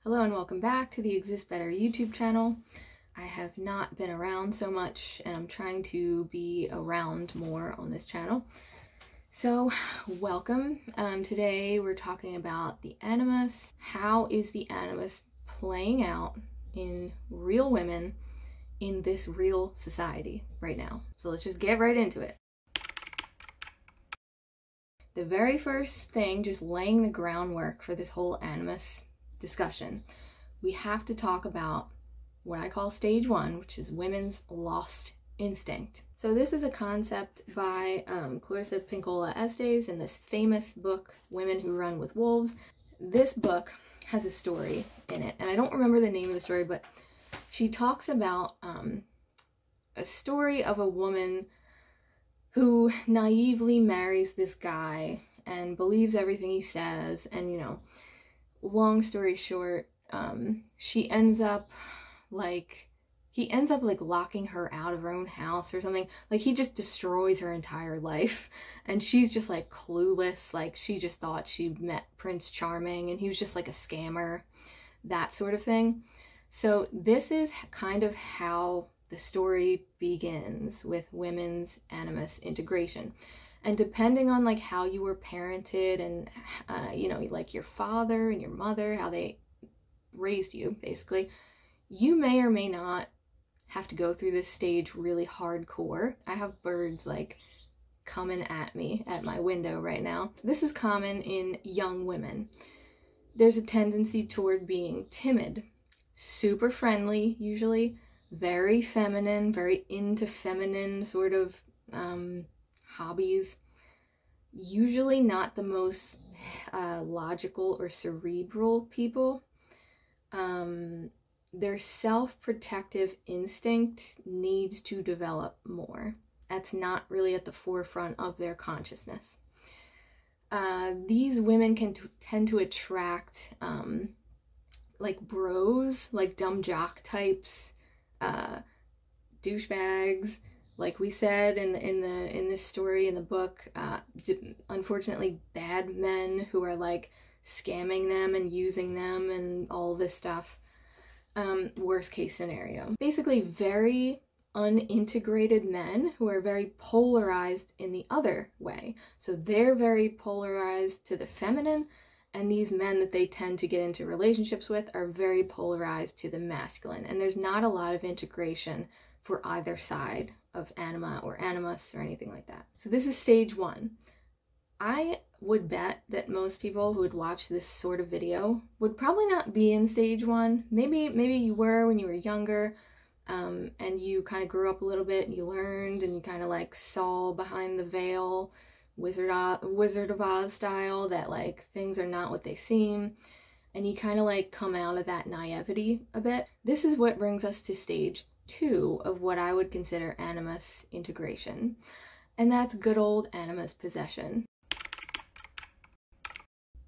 Hello and welcome back to the Exist Better YouTube channel. I have not been around so much and I'm trying to be around more on this channel. So welcome. Today we're talking about the animus. How is the animus playing out in real women in this real society right now? So let's just get right into it. The very first thing, just laying the groundwork for this whole animus discussion, we have to talk about what I call stage one, which is women's lost instinct. So this is a concept by Clarissa Pinkola Estes in this famous book, Women Who Run with Wolves. This book has a story in it, and I don't remember the name of the story, but she talks about a story of a woman who naively marries this guy and believes everything he says, and long story short, he ends up locking her out of her own house or something. Like, he just destroys her entire life, and she's just like clueless. Like, she just thought she met Prince Charming and he was just like a scammer, that sort of thing. So this is kind of how the story begins, with women's animus integration. And depending on like how you were parented and, like your father and your mother, how they raised you, basically, you may or may not have to go through this stage really hardcore. I have birds like coming at me at my window right now. This is common in young women. There's a tendency toward being timid, super friendly, usually very feminine, very into feminine sort of hobbies, usually not the most logical or cerebral people. Their self-protective instinct needs to develop more. That's not really at the forefront of their consciousness. These women can tend to attract like bros, like dumb jock types, douchebags, like we said in this story in the book. Unfortunately, bad men who are like scamming them and using them and all this stuff. Worst case scenario. Basically, very unintegrated men who are very polarized in the other way. So they're very polarized to the feminine, and these men that they tend to get into relationships with are very polarized to the masculine. And there's not a lot of integration for either side of anima or animus or anything like that. So this is stage one. I would bet that most people who would watch this sort of video would probably not be in stage one. Maybe you were when you were younger, and you kind of grew up a little bit and you learned and you kind of like saw behind the veil, Wizard of Oz style, that like things are not what they seem, and you kind of like come out of that naivety a bit. This is what brings us to stage two of what I would consider animus integration, and that's good old animus possession.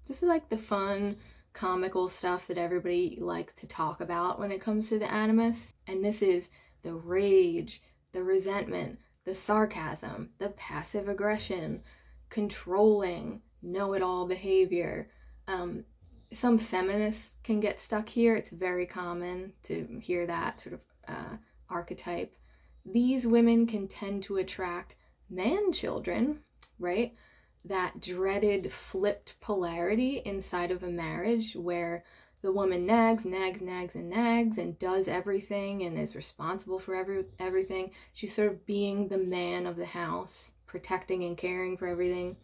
This is like the fun, comical stuff that everybody likes to talk about when it comes to the animus. And this is the rage, the resentment, the sarcasm, the passive aggression, controlling, know-it-all behavior. Some feminists can get stuck here. It's very common to hear that sort of archetype. These women can tend to attract man-children, right? That dreaded flipped polarity inside of a marriage where the woman nags and does everything and is responsible for everything. She's sort of being the man of the house, protecting and caring for everything,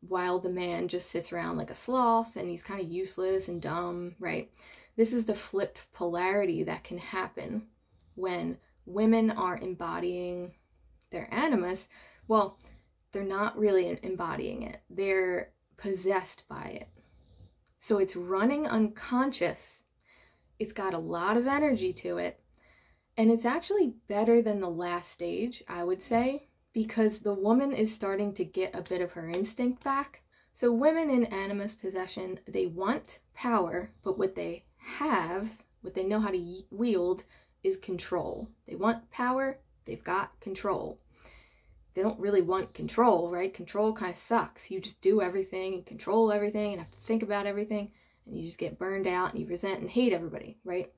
while the man just sits around like a sloth and he's kind of useless and dumb, right? This is the flipped polarity that can happen when women are embodying their animus. Well, they're not really embodying it. They're possessed by it. So it's running unconscious. It's got a lot of energy to it. And it's actually better than the last stage, I would say, because the woman is starting to get a bit of her instinct back. So women in animus possession, they want power, but what they have, what they know how to wield, is control. They want power, they've got control. They don't really want control, right? Control kind of sucks. You just do everything and control everything and have to think about everything. and you just get burned out and you resent and hate everybody, right?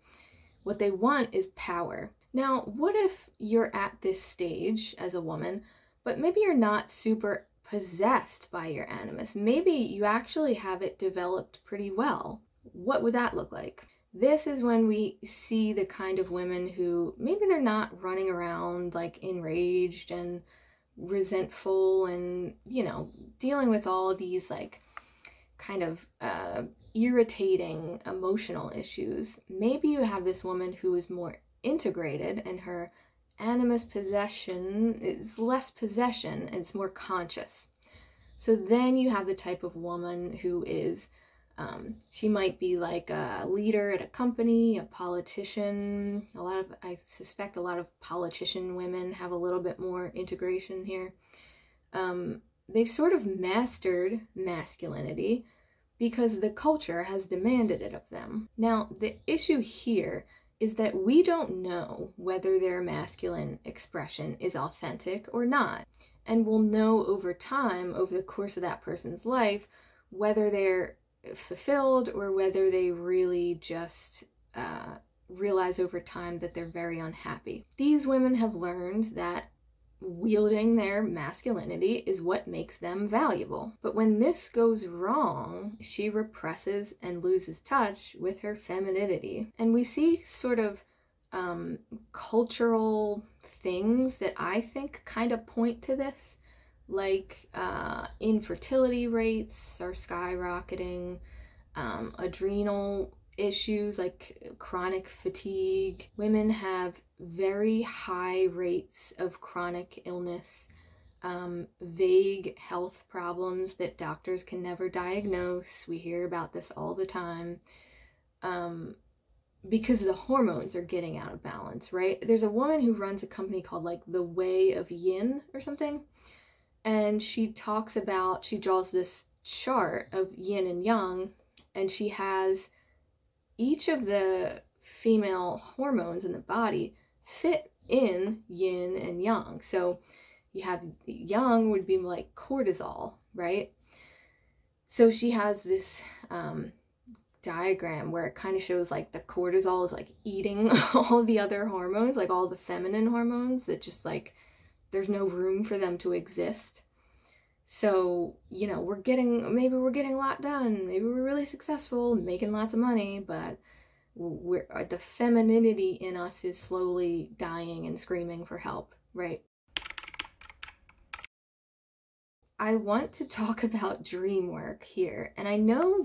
What they want is power. Now, what if you're at this stage as a woman, but maybe you're not super possessed by your animus? Maybe you actually have it developed pretty well. What would that look like? This is when we see the kind of women who maybe they're not running around like enraged and resentful and, you know, dealing with all these like kind of irritating emotional issues. Maybe you have this woman who is more integrated and her animus possession is less possession and it's more conscious. So then you have the type of woman who is she might be like a leader at a company, a politician. I suspect a lot of politician women have a little bit more integration here. They've sort of mastered masculinity because the culture has demanded it of them. Now, the issue here is that we don't know whether their masculine expression is authentic or not. And we'll know over time, over the course of that person's life, whether they're fulfilled or whether they really just realize over time that they're very unhappy. These women have learned that wielding their masculinity is what makes them valuable. But when this goes wrong, she represses and loses touch with her femininity. And we see sort of cultural things that I think kind of point to this. Like infertility rates are skyrocketing, adrenal issues like chronic fatigue. Women have very high rates of chronic illness, vague health problems that doctors can never diagnose. We hear about this all the time because the hormones are getting out of balance, right? There's a woman who runs a company called like the Way of Yin or something. And she talks about, she draws this chart of yin and yang, and she has each of the female hormones in the body fit in yin and yang. So you have yang would be like cortisol, right? So she has this diagram where it kind of shows like the cortisol is like eating all the other hormones, like all the feminine hormones that just like, there's no room for them to exist. So, you know, maybe we're getting a lot done. Maybe we're really successful, making lots of money, but the femininity in us is slowly dying and screaming for help, right? I want to talk about dream work here. And I know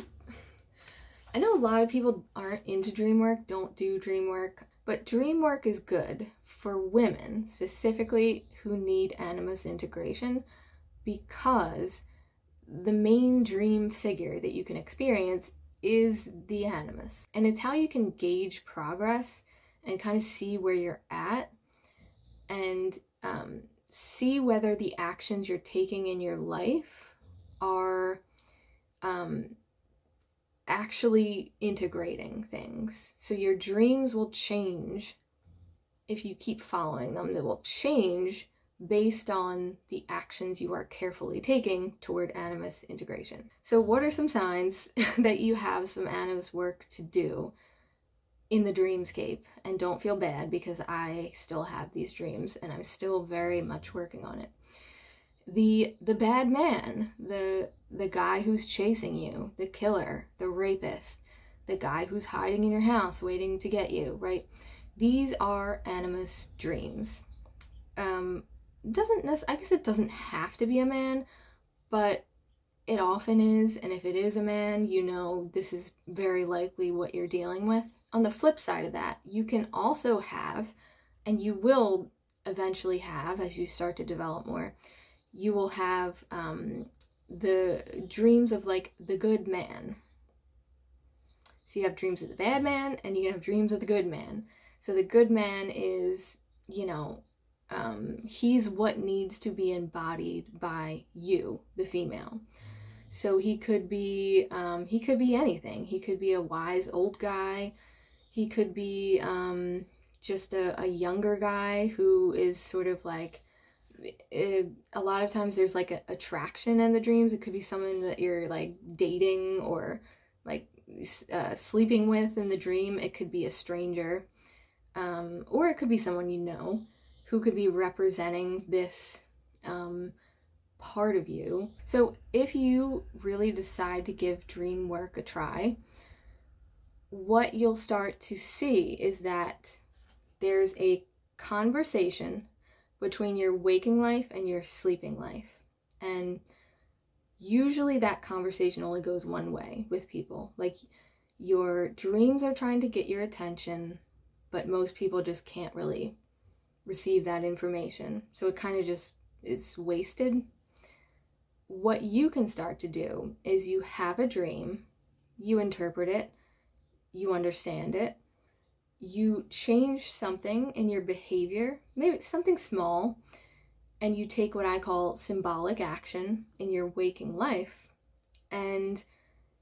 a lot of people aren't into dream work, don't do dream work, but dream work is good for women, specifically who need animus integration, because the main dream figure that you can experience is the animus. And it's how you can gauge progress and kind of see where you're at and see whether the actions you're taking in your life are actually integrating things. So your dreams will change if you keep following them. They will change based on the actions you are carefully taking toward animus integration. So what are some signs that you have some animus work to do in the dreamscape? And don't feel bad, because I still have these dreams and I'm still very much working on it. The bad man, the guy who's chasing you, the killer, the rapist, the guy who's hiding in your house waiting to get you, right? These are animus dreams. I guess it doesn't have to be a man, but it often is, and if it is a man, you know this is very likely what you're dealing with. On the flip side of that, you can also have, and you will eventually have as you start to develop more, you will have the dreams of like the good man. So you have dreams of the bad man, and you can have dreams of the good man. So the good man is, you know, he's what needs to be embodied by you, the female. So he could be anything. He could be a wise old guy. He could be just a younger guy who is sort of like, a lot of times there's like an attraction in the dreams. It could be someone that you're like dating or like sleeping with in the dream. It could be a stranger, or it could be someone you know, who could be representing this part of you. So if you really decide to give dream work a try, what you'll start to see is that there's a conversation between your waking life and your sleeping life. And usually that conversation only goes one way with people. Like, your dreams are trying to get your attention, but most people just can't really receive that information. So it kind of just, it's wasted. What you can start to do is you have a dream, you interpret it, you understand it, you change something in your behavior, maybe something small, and you take what I call symbolic action in your waking life. And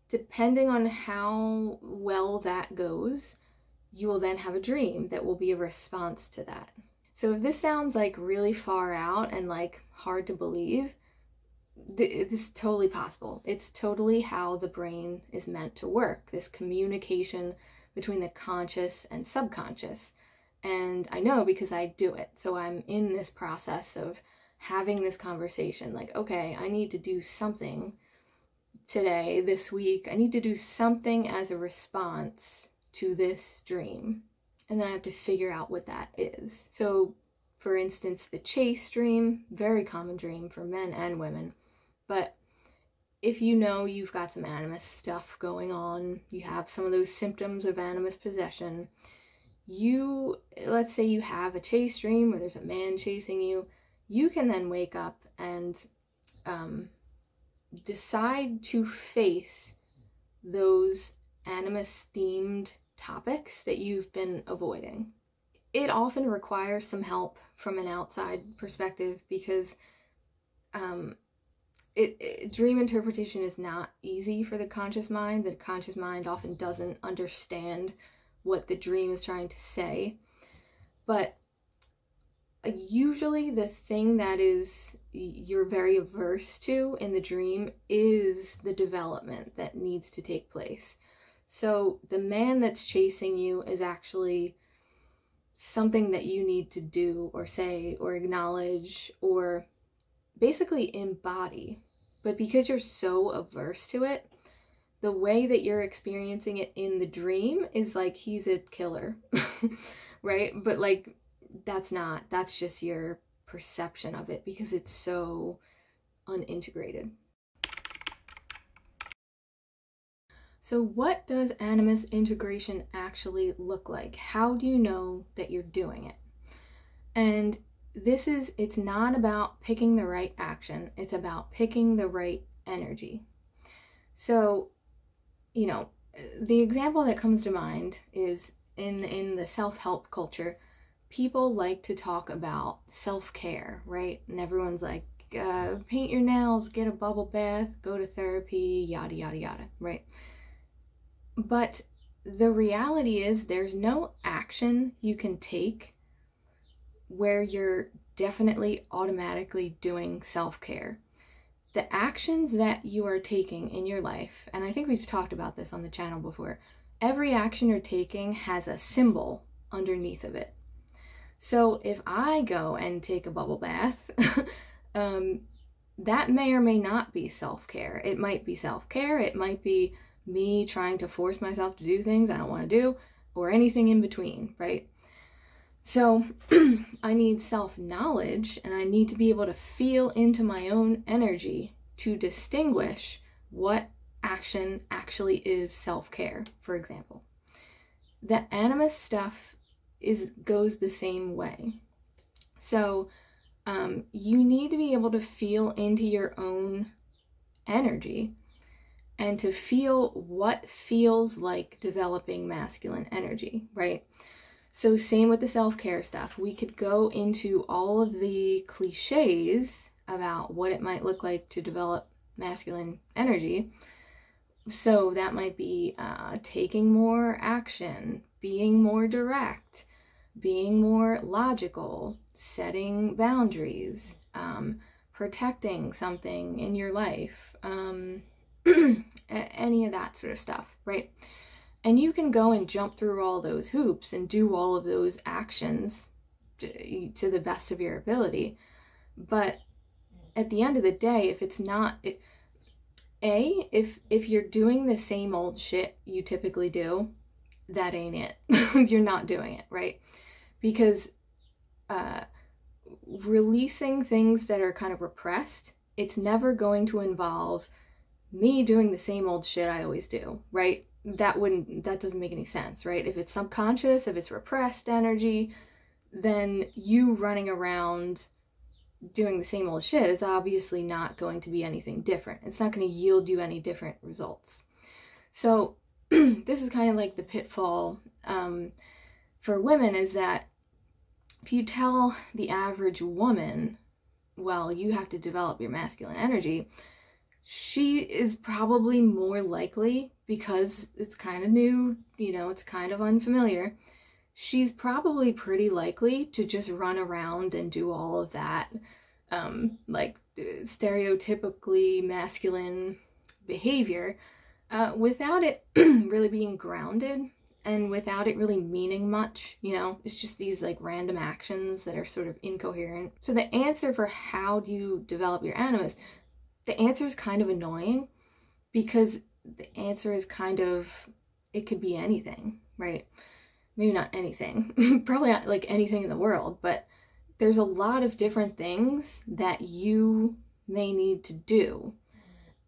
depending on how well that goes, you will then have a dream that will be a response to that. So if this sounds like really far out and like hard to believe, this is totally possible. It's totally how the brain is meant to work, this communication between the conscious and subconscious. And I know because I do it. So I'm in this process of having this conversation, like, okay, I need to do something today, this week. I need to do something as a response to this dream. And then I have to figure out what that is. So for instance, the chase dream, very common dream for men and women. But if you know you've got some animus stuff going on, you have some of those symptoms of animus possession, let's say you have a chase dream where there's a man chasing you, you can then wake up and decide to face those animus-themed topics that you've been avoiding. It often requires some help from an outside perspective because dream interpretation is not easy for the conscious mind. The conscious mind often doesn't understand what the dream is trying to say. But usually the thing that you're very averse to in the dream is the development that needs to take place. So the man that's chasing you is actually something that you need to do or say or acknowledge or basically embody. But because you're so averse to it, the way that you're experiencing it in the dream is like he's a killer, right? But like, that's just your perception of it because it's so unintegrated. So what does animus integration actually look like? How do you know that you're doing it? And it's not about picking the right action. It's about picking the right energy. So, the example that comes to mind is in the self-help culture, people like to talk about self-care, right? And everyone's like, paint your nails, get a bubble bath, go to therapy, yada, yada, yada, right? But the reality is there's no action you can take where you're definitely automatically doing self-care. The actions that you are taking in your life, and I think we've talked about this on the channel before, every action you're taking has a symbol underneath of it. So if I go and take a bubble bath, that may or may not be self-care. It might be self-care, it might be me trying to force myself to do things I don't want to do, or anything in between, right? So I need self-knowledge, and I need to be able to feel into my own energy to distinguish what action actually is self-care, for example. The animus stuff goes the same way. So you need to be able to feel into your own energy and to feel what feels like developing masculine energy, right? So same with the self-care stuff. We could go into all of the cliches about what it might look like to develop masculine energy. So that might be taking more action, being more direct, being more logical, setting boundaries, protecting something in your life, any of that sort of stuff, right? And you can go and jump through all those hoops and do all of those actions to the best of your ability. But at the end of the day, if it's not, if you're doing the same old shit you typically do, that ain't it. You're not doing it, right? Because releasing things that are kind of repressed, it's never going to involve me doing the same old shit I always do, right? That doesn't make any sense, right? If it's subconscious, if it's repressed energy, then you running around doing the same old shit is obviously not going to be anything different. It's not going to yield you any different results. So this is kind of like the pitfall for women, is that if you tell the average woman, well, you have to develop your masculine energy, she is probably more likely, because it's kind of new, you know, it's kind of unfamiliar, she's probably pretty likely to just run around and do all of that, like stereotypically masculine behavior, without it really being grounded and without it really meaning much, you know? It's just these like random actions that are sort of incoherent. So the answer for how do you develop your animus, the answer is kind of annoying, because the answer is kind of, it could be anything, right? Maybe not anything, probably not like anything in the world, but there's a lot of different things that you may need to do.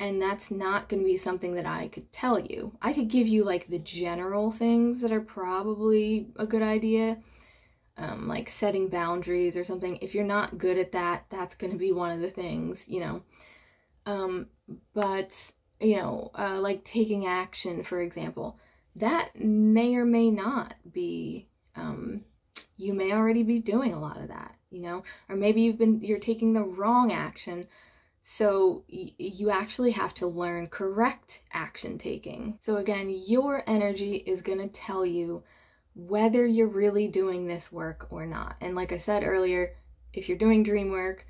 And that's not going to be something that I could tell you. I could give you like the general things that are probably a good idea, like setting boundaries or something. If you're not good at that, that's going to be one of the things, you know. But, you know, like taking action, for example, that may or may not be, you may already be doing a lot of that, you know, or maybe you're taking the wrong action. So you actually have to learn correct action taking. So again, your energy is going to tell you whether you're really doing this work or not. And like I said earlier, if you're doing dream work,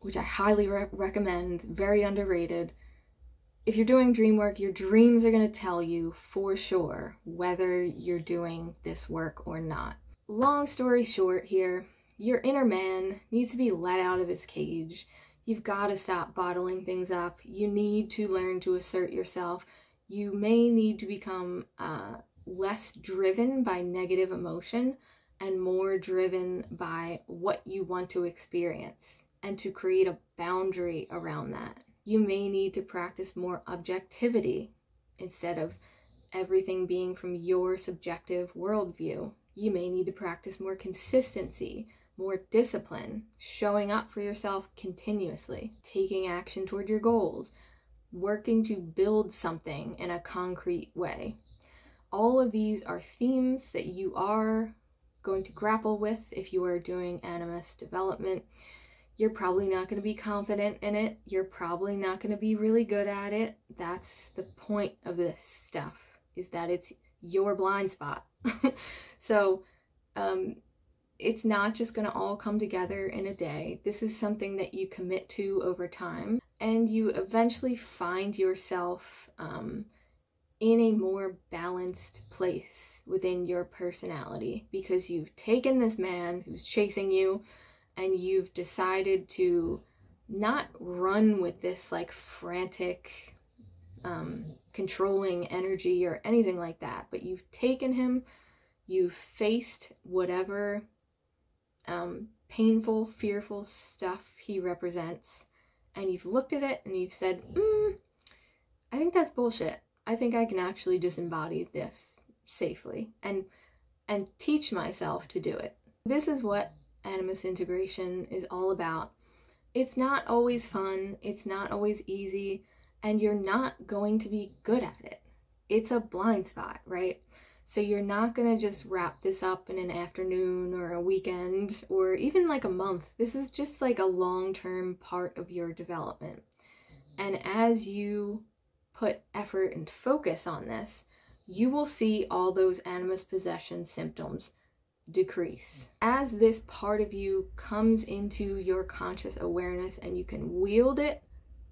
which I highly recommend, very underrated, if you're doing dream work, your dreams are going to tell you for sure whether you're doing this work or not. Long story short here, your inner man needs to be let out of his cage. You've got to stop bottling things up. You need to learn to assert yourself. You may need to become less driven by negative emotion and more driven by what you want to experience, and to create a boundary around that. You may need to practice more objectivity instead of everything being from your subjective worldview. You may need to practice more consistency, more discipline, showing up for yourself continuously, taking action toward your goals, working to build something in a concrete way. All of these are themes that you are going to grapple with if you are doing animus development. You're probably not going to be confident in it. You're probably not going to be really good at it. That's the point of this stuff, is that it's your blind spot. So, it's not just going to all come together in a day. This is something that you commit to over time, and you eventually find yourself in a more balanced place within your personality, because you've taken this man who's chasing you and you've decided to not run with this like frantic controlling energy or anything like that, but you've taken him, you've faced whatever painful, fearful stuff he represents, and you've looked at it and you've said, I think that's bullshit. I think I can actually disembody this safely and teach myself to do it. This is what animus integration is all about. It's not always fun, it's not always easy, and you're not going to be good at it. It's a blind spot, right? So you're not going to just wrap this up in an afternoon or a weekend or even like a month. This is just like a long-term part of your development. And as you put effort and focus on this, you will see all those animus possession symptoms decrease. As this part of you comes into your conscious awareness and you can wield it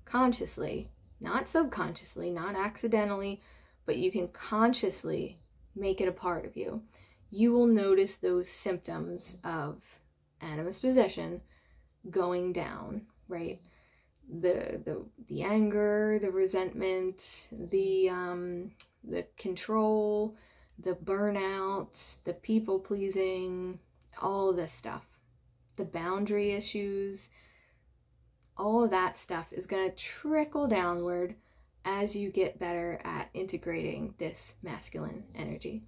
consciously, not subconsciously, not accidentally, but you can consciously make it a part of you, you will notice those symptoms of animus possession going down, right? The anger, the resentment, the control, the burnout, the people pleasing, all of this stuff, the boundary issues, all of that stuff is going to trickle downward as you get better at integrating this masculine energy.